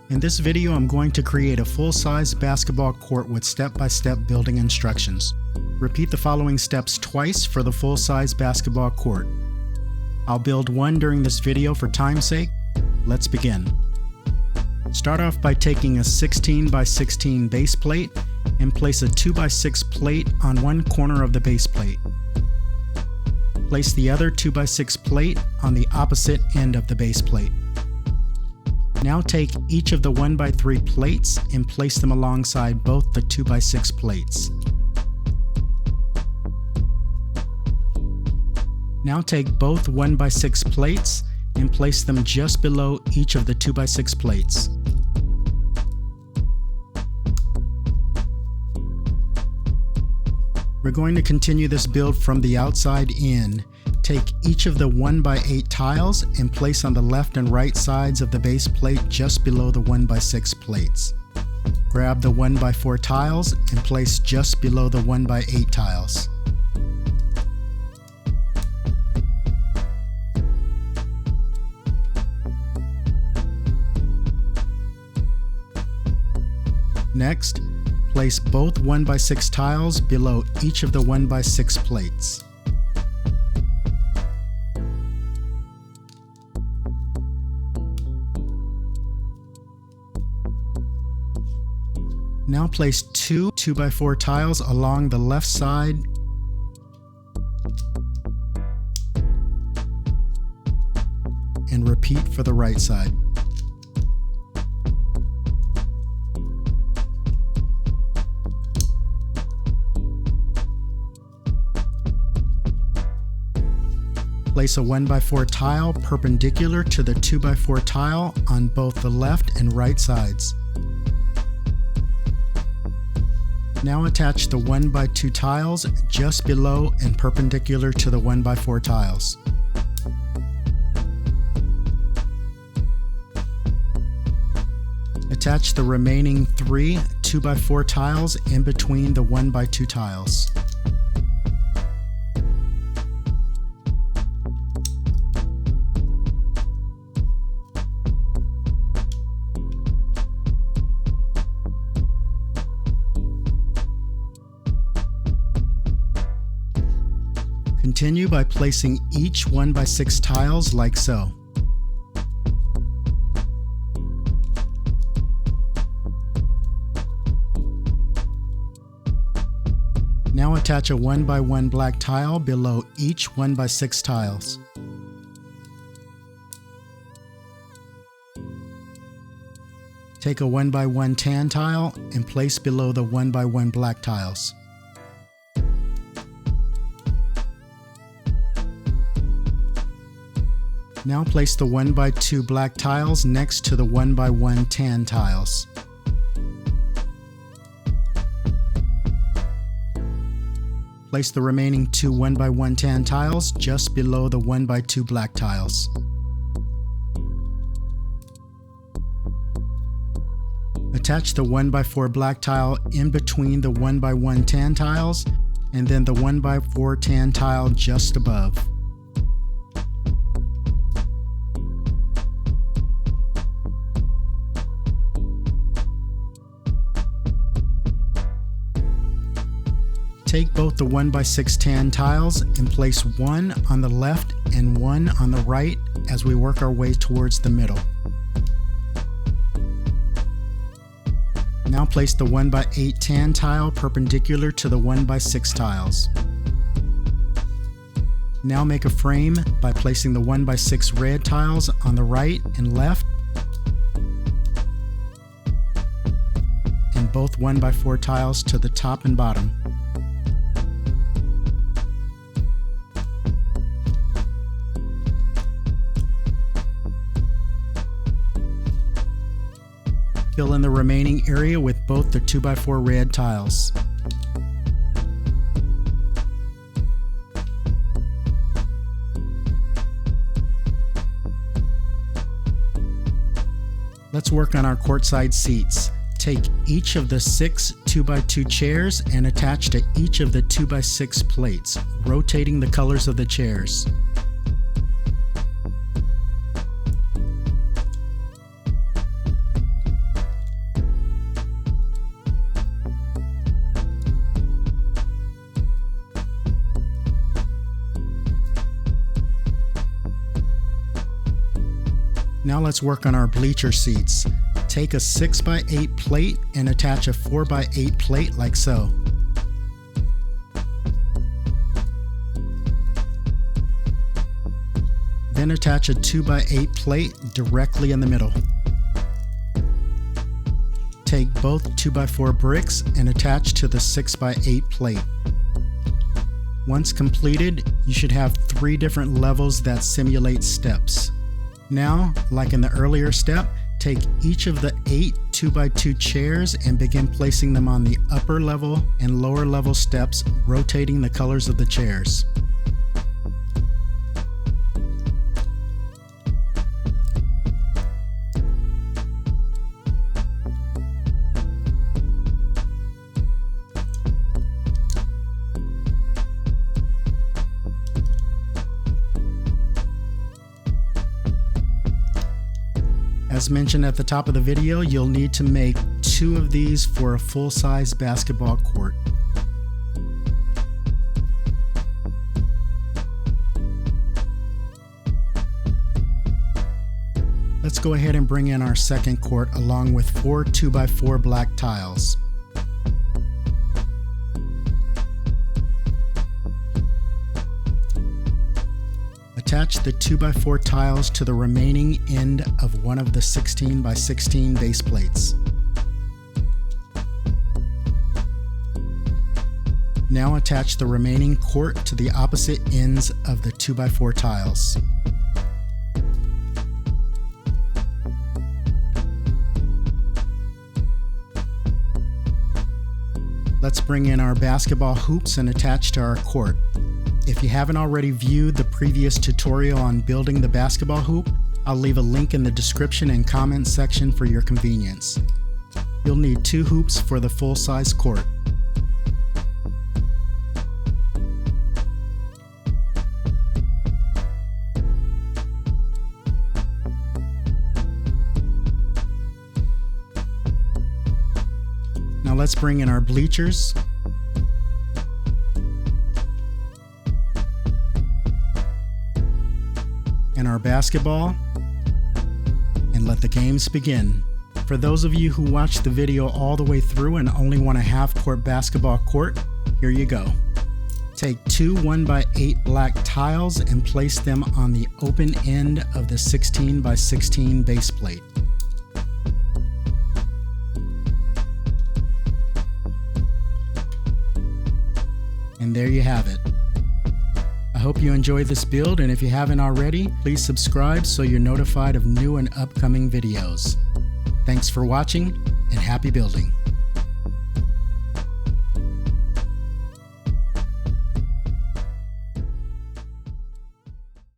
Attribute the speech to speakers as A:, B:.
A: In this video, I'm going to create a full-size basketball court with step-by-step building instructions. Repeat the following steps twice for the full-size basketball court. I'll build one during this video for time's sake. Let's begin. Start off by taking a 16 by 16 base plate and place a 2 by 6 plate on one corner of the base plate. Place the other 2 by 6 plate on the opposite end of the base plate. Now take each of the 1 by 3 plates and place them alongside both the 2 by 6 plates. Now take both 1 by 6 plates and place them just below each of the 2 by 6 plates. We're going to continue this build from the outside in. Take each of the 1 by 8 tiles and place on the left and right sides of the base plate just below the 1 by 6 plates. Grab the 1 by 4 tiles and place just below the 1 by 8 tiles. Next, place both 1 by 6 tiles below each of the 1 by 6 plates. Now place two 2 by 4 tiles along the left side and repeat for the right side. Place a 1 by 4 tile perpendicular to the 2 by 4 tile on both the left and right sides. Now attach the 1 by 2 tiles just below and perpendicular to the 1 by 4 tiles. Attach the remaining 3 2 by 4 tiles in between the 1 by 2 tiles. Continue by placing each 1 by 6 tiles like so. Now attach a 1 by 1 black tile below each 1 by 6 tiles. Take a 1 by 1 tan tile and place below the 1 by 1 black tiles. Now place the 1 by 2 black tiles next to the 1 by 1 tan tiles. Place the remaining 2 1 by 1 tan tiles just below the 1 by 2 black tiles. Attach the 1 by 4 black tile in between the 1 by 1 tan tiles and then the 1 by 4 tan tile just above. Take both the 1 by 6 tan tiles and place one on the left and one on the right as we work our way towards the middle. Now place the 1 by 8 tan tile perpendicular to the 1 by 6 tiles. Now make a frame by placing the 1 by 6 red tiles on the right and left and both 1 by 4 tiles to the top and bottom. Fill in the remaining area with both the 2 by 4 red tiles. Let's work on our courtside seats. Take each of the 6 2 by 2 chairs and attach to each of the 2 by 6 plates, rotating the colors of the chairs. Now let's work on our bleacher seats. Take a 6x8 plate and attach a 4x8 plate like so. Then attach a 2x8 plate directly in the middle. Take both 2x4 bricks and attach to the 6x8 plate. Once completed, you should have 3 different levels that simulate steps. Now, like in the earlier step, take each of the 8 2x2 chairs and begin placing them on the upper level and lower level steps, rotating the colors of the chairs. As mentioned at the top of the video, you'll need to make 2 of these for a full-size basketball court. Let's go ahead and bring in our second court along with 4 2x4 black tiles. Attach the 2x4 tiles to the remaining end of one of the 16x16 base plates. Now attach the remaining court to the opposite ends of the 2x4 tiles. Let's bring in our basketball hoops and attach to our court. If you haven't already viewed the previous tutorial on building the basketball hoop, I'll leave a link in the description and comment section for your convenience. You'll need 2 hoops for the full-size court. Now let's bring in our bleachers. And our basketball, and let the games begin. For those of you who watched the video all the way through and only want a half-court basketball court, here you go. Take 2 1x8 black tiles and place them on the open end of the 16x16 base plate. And there you have it. I hope you enjoyed this build, and if you haven't already, please subscribe so you're notified of new and upcoming videos. Thanks for watching, and happy building.